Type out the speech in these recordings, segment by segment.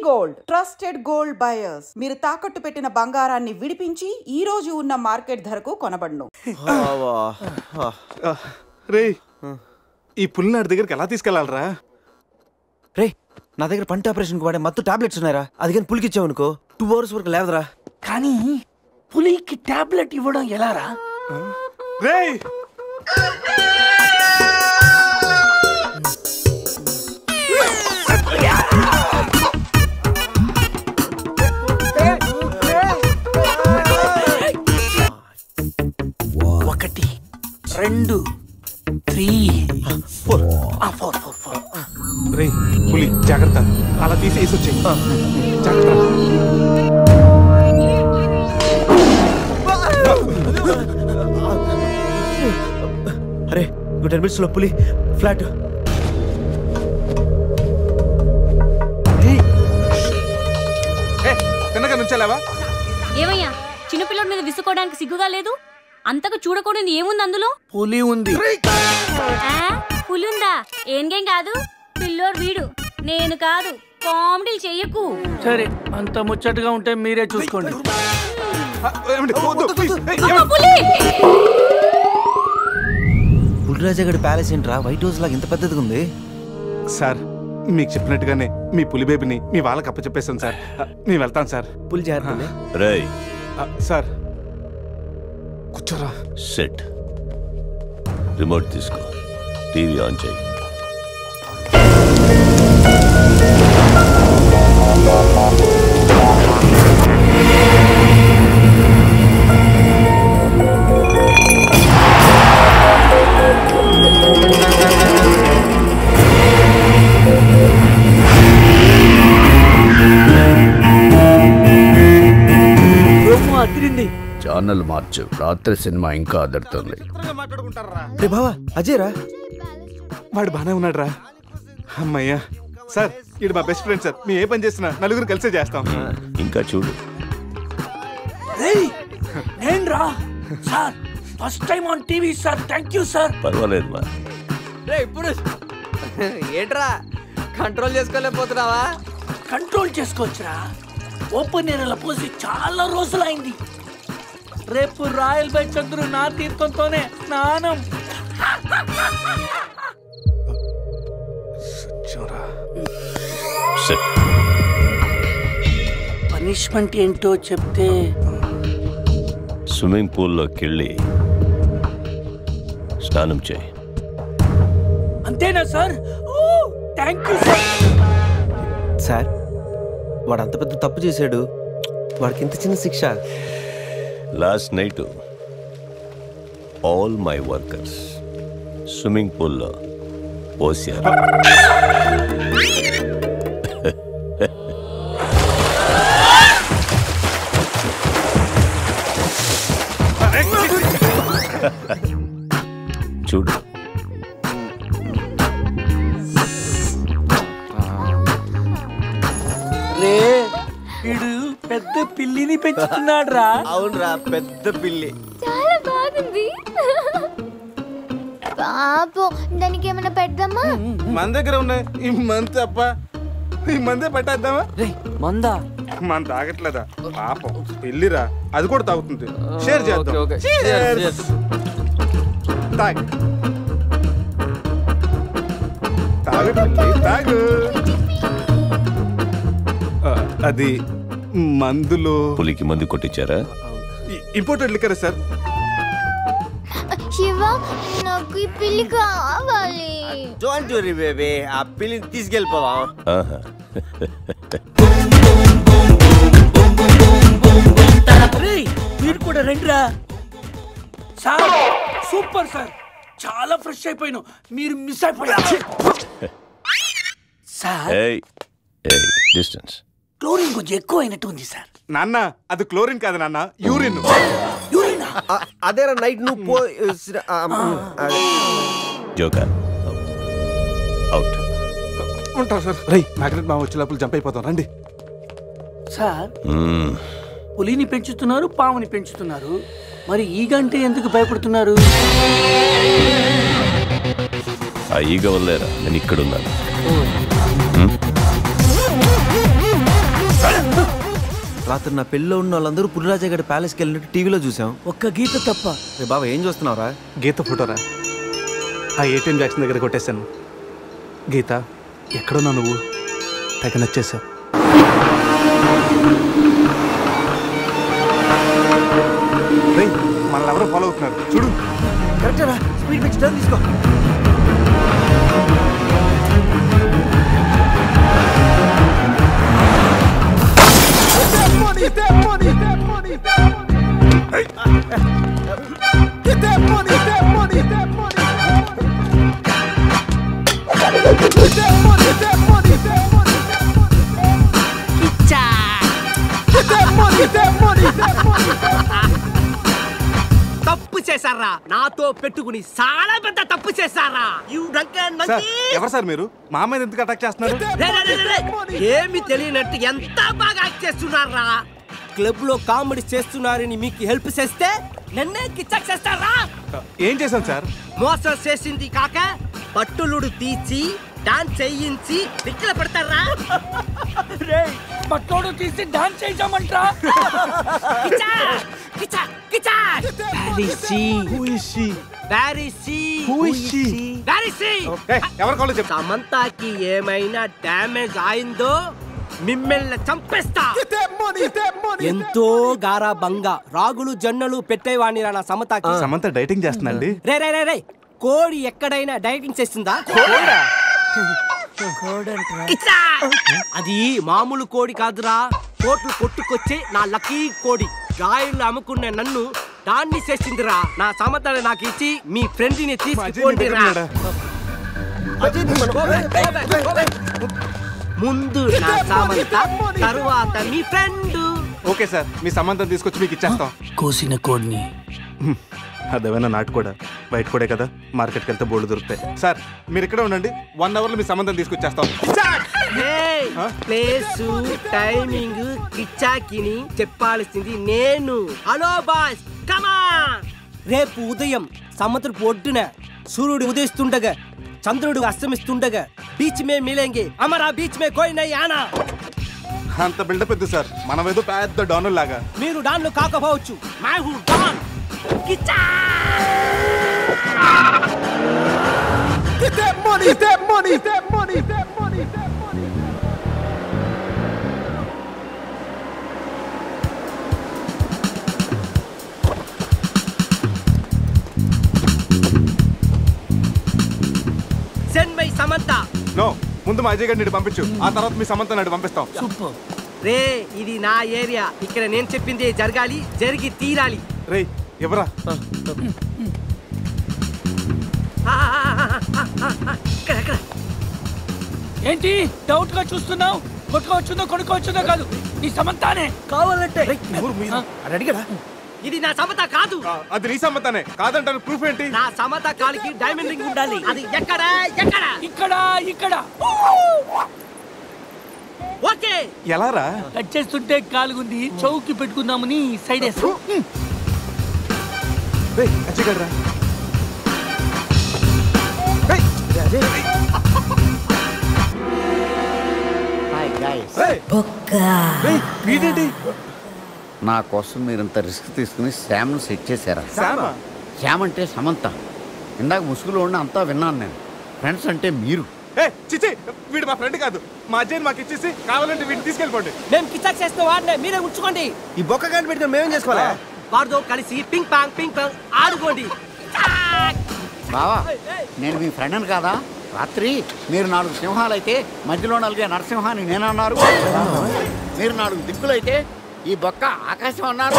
Gold trusted gold buyers. మీరు తాకట్టు పెట్టిన బంగారాన్ని విడిపించి ఈ రోజు ఉన్న మార్కెట్ ధరకు కొనబడును. రే ఈ పులినాడి దగ్గరికి ఎలా తీసుకెళ్లాలరా? రే నా దగ్గర పంట ఆపరేషన్ వాడే మత్తు టాబ్లెట్స్ ఉన్నాయరా, అది కానీ పులికి ఇచ్చావనుకో 2 hours వరకు లేవదరా. కానీ పులికి టాబ్లెట్ ఇవ్వడం ఎలారా? రే ఒకటి 2 3 4 రే పులి జాగ్రత్త, అలా తీసేసి వచ్చే జాగ్రత్త. అరే 10 minutes లో పులి ఫ్లాట్. తిన్నగా నుంచాలేవా? ఏమయ్యా చిన్నపిల్లడి మీద విసుకోవడానికి సిగ్గుగా లేదు? అంతకు చూడకూడదు ఏముంది అందులో? పులి ఉంది. పులి ఉందా? ఏం కాదు, పిల్లోడు వీడు, నేను కాదు. కామెడీ చెయ్యకు. సరే అంత ముచ్చటగా ఉంటే మీరే చూసుకోండి. పులిరాజగడ్ ప్యాలెస్ ఏంట్రా వైట్ హౌస్ లాగా ఇంత పెద్దదిగా ఉంది? సార్ మీకు చెప్పినట్టుగానే మీ పులి బేబీని మీ వాళ్ళకి అప్పచెప్పేసాం సార్. మేము వెళ్తాం సార్. పులి జాగ్రత్త. రేయ్ సార్ కూర్చోరా. సెట్ రిమోట్ తీసుకో, టీవీ ఆన్ చేయి. ఛానల్ మార్చు, రాత్రి సినిమా ఇంకా అదరుతుంది. అజయ్ రా, వాడు బానే ఉన్నాడు రా. అమ్మయ్యా సార్, ఇది మా బెస్ట్ ఫ్రెండ్ సార్. మేము ఏ పని చేస్తున్నా నలుగురు కలిసే చేస్తాం. ఇంకా చూడు. నేను రా sir, first time on TV sir. Thank you sir. పర్వాలేదు మా. ఏంట్రా కంట్రోల్ చేసుకోలేకపోతున్నావా? కంట్రోల్ చేసుకోవచ్చురా. ఓపెన్ ఏరియాలో పోసి చాలా రోజులైంది. రేపు రాయల్ బై చంద్రు నా తీర్థంతోనే స్నానం. పనిష్మెంట్ ఏంటో చెప్తే. స్విమ్మింగ్ పూల్లోకి వెళ్ళి స్నానం చేయి. అంతేనా సార్? Thank you sir. సార్ వాడు అంత పెద్ద తప్పు చేశాడు, వాడికి ఇంత చిన్న శిక్ష. Last night all my workers swimming పూల్లో పోసారు. చూడు. రే వీడు పెద్ద పిల్లిని పెంచుతున్నాడు రా. అవునరా, పెద్ద పిల్లి. చాలా బాగుంది. పాపం దానికి ఏమైనా పెడదామా? మన దగ్గర ఉన్నాయి ఈ మంత్ తప్ప. ఈ మందే పట్టేద్దామా? మందా? మన తాగట్లేదా పాపం, పెళ్ళిరా, అది కూడా తాగుతుంది. షేర్ చేద్దాం. తాగు తాగు. అది మందులో పులికి మందు కొట్టించారా? Imported liquor sir. శివ, నాకు ఈ పిల్లి కావాలి. డోంట్ వరీ బేబీ, ఆ పిల్లిని తీసుకెళ్ళిపోదాం. మీరు కూడా రండిరా. సార్ సూపర్ సార్, చాలా ఫ్రెష్ అయిపోయినావు. మీరు మిస్ అయిపోయారు సార్. డిస్టెన్స్. క్లోరిన్ కొంచెం ఎక్కువ అయినట్టు ఉంది సార్. నాన్న అది క్లోరిన్ కాదు నాన్న, యూరిన్. యూరిన్ అదేరా నైట్ నువ్వు జోకర్ అవుట్. ఉంటారు సార్. రై మ్యాగ్నెట్ మా వచ్చే లోపల జంప్ అయిపోతాం. రండి సార్. పులిని పెంచుతున్నారు, పాముని పెంచుతున్నారు, మరి ఈగంటే ఎందుకు భయపడుతున్నారు? ఆ ఈగ వల్లేరా నేను ఇక్కడున్నాను. రాత్రి నా పెళ్ళిలో ఉన్న వాళ్ళందరూ పులిరాజా గడి ప్యాలెస్కి వెళ్ళినట్టు టీవీలో చూసాం. ఒక్క గీత తప్ప. రే బాబా ఏం చూస్తున్నావురా? గీత ఫోటోరా, ఆ ఏటీఎం జాక్సన్ దగ్గర కొట్టేశాను. గీత ఎక్కడున్నా నువ్వు? తెగ నచ్చేసావు. మనల్ని ఎవరో ఫాలో అవుతున్నారు చూడు. కరెక్టరా, స్పీడ్ పెంచి టర్న్ తీసుకో. తప్పు చేశారా? నాతో పెట్టుకుని చాలా పెద్ద తప్పు చేశారా? ఎవరు సార్ మీరు? మా అమ్మాయిని ఎందుకు అటాక్ చేస్తున్నారు? ఏమి తెలియనట్టు ఎంత బాగా యాక్ట్ చేస్తున్నారా? క్లబ్ లో కామెడీ చేస్తున్నారని మీకు హెల్ప్ చేస్తే నన్నే కిచ్చక్ చేస్తారా? ఏం చేశాను సార్? మోసం చేసింది కాక పట్టులుడు తీసి డాన్స్ చేయించి దిక్కుల పెడతారా? పట్టోడు తీసి డాన్స్ చేయించామంటరా? సమంతాకి ఏమైనా డ్యామేజ్ అయిందో మిమ్మల్ని చంపేస్తా. ఎంతో గారాబంగా రాగులు జొన్నలు పెట్టేవాణి నా సమతకి. సమంత డైటింగ్ చేస్తుందండి. రే రే రే రే, కోడి ఎక్కడైనా డైటింగ్ చేస్తుందా? అది మామూలు కోడి కాదురా, కోట్లు కొట్టుకొచ్చే నా లక్కీ కోడి. గాయలు అమ్ముకున్న నన్ను దాన్ని చేసిందిరా. నా సమతని నాకు ఇచ్చి మీ ఫ్రెండ్ ని తీసుకుపోండిరా. ముందు నా సమంత, తరువాత మీ ఫ్రెండ్. ఓకే సార్, మీ సంబంధం తీసుకొచ్చి మీకు ఇచ్చేస్తాం. కోసిన కోడిని అదేమైనా నాటు కూడా బయట కూడా కదా, మార్కెట్కి వెళ్తే బోర్డు దొరుకుతాయి. సార్ మీరు ఇక్కడే ఉండండి, 1 hour లో మీ సంబంధం తీసుకొచ్చేస్తాం. ప్లేసు టైమింగ్ కిచ్చాకిని చెప్పాల్సింది నేను. హలో బాస్, కమా. రేపు ఉదయం సముద్రపు ఒడ్డున సూర్యుడు ఉదయిస్తుండగా చంద్రుడు అస్తమిస్తుండగా బీచ్ మే మిలేంగే, అమరా బీచ్ మే కోయి నై ఆనా. అంత బిల్డప్ ఎద్దు సార్, మనం ఏదో పెద్ద డాన్ లాగా. మీరు డాన్లు కాకపోవచ్చు, my who don. Kichcha send my Samantha. No, ముందు మా అజయ్ గారిని పంపించు, ఆ తర్వాత మీ సమంత నాడు పంపిస్తాం. సూపర్. రే ఇది నా ఏరియా, ఇక్కడ నేను చెప్పింది జరగాలి, జరిగి తీరాలి. రే ఎవరా? ఏంటి డౌట్ గా చూస్తున్నావు? కొట్టుకోవచ్చుందో కొనుక్కోవచ్చుందో కాదు, ఈ సమంతానే కావాలంటే. అడిగరా? ఇది నా సమత కాదు. అది నీ సమ్మతానే కాదంటారు, ప్రూఫ్ ఏంటి? నా సమత కాలికి డైమండ్ రింగ్ ఉండాలి. అది ఎక్కడ? ఎక్కడ? ఇక్కడ ఇక్కడ. ఓకే. ఎలా రా? కట్ చేస్తుంటే కాలుగుంది, చౌకి పెట్టుకుందామని సైడ్ వేసు. అజయ్ గారు రా. వీడేంటి? నా కోసం మీరింత రిస్క్ తీసుకుని శ్యామ్ను సెట్ చేశారా? శ్యామ్ అంటే సమంత. ఇందాక ముసుగులో ఉన్న అంతా విన్నాను నేను. ఫ్రెండ్స్ అంటే మీరు. చిచి, వీడు మా ఫ్రెండ్ కాదు. మా అజయ్ మాకు ఇచ్చేసి కావాలంటే వీడిని తీసుకెళ్ళిపోండి. మేము కిచక్ చేస్తే వాడినే మీరే ఉంచుకోండి. ఈ బొక్క గాని పెట్టుకుని మేమేం చేసుకోవాలా? వాడితో కలిసి పింక్ పాంగ్ ఆడుకోండి. బావా, నేను మీ ఫ్రెండ్ అని కాదా? రాత్రి మీరు 4 సింహాలు అయితే మధ్యలో నలిగే నరసింహాన్ని నేనన్నారు. మీరు 4 దిక్కులైతే ఈ బొక్క ఆకాశం అన్నారు.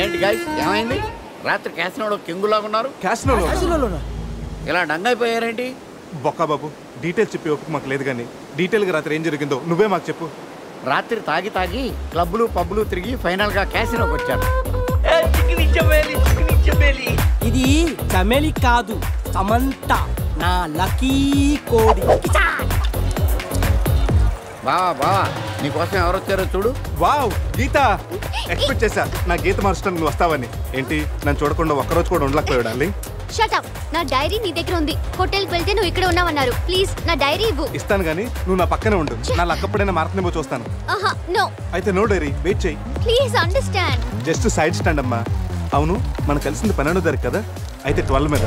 ఏంటి గైస్, ఏమైంది? రాత్రి క్యాసినోలో కింగులాగా ఉన్నారు. ఇలా డంగైపోయారేంటి? బొక్క బాబు, డీటెయిల్స్ చెప్పి ఓపిక మాకు లేదు, కానీ డీటెయిల్గా రాత్రి ఏం జరిగిందో నువ్వే మాకు చెప్పు. రాత్రి తాగి క్లబ్లు పబ్లు తిరిగి ఫైనల్ గా క్యాసినోకి వచ్చారు. ఇది చమేలి కాదు, సమంత, నా లక్కీ కోడి. బావా నీకోసం ఎవరు వచ్చారో చూడు. వావ్, గీత. ఎక్స్పెక్ట్ చేశా నా గీత మార్చడానికి నువ్వు వస్తావని. ఏంటి, నన్ను చూడకుండా ఒక్కరోజు కూడా ఉండలేకపోయాడు డార్లింగ్. Shut up. నా డైరీ నీ దగ్గర ఉంది. హోటల్కి వెళ్తే నువ్వు ఇక్కడ ఉన్నావన్నారు. ప్లీజ్ నా డైరీ ఇవ్వు. ఇస్తాను కానీ నువ్వు నా పక్కనే ఉండు. నా లక్కప్పుడైనా మారుతుందేమో చూస్తాను. ఆహా నో. అయితే నో డైరీ, వెయిట్ చేయి. Please understand. Just side stand అమ్మా. అవును, మనం కలిసింది 12వ తారీఖు కదా, అయితే 12 మీద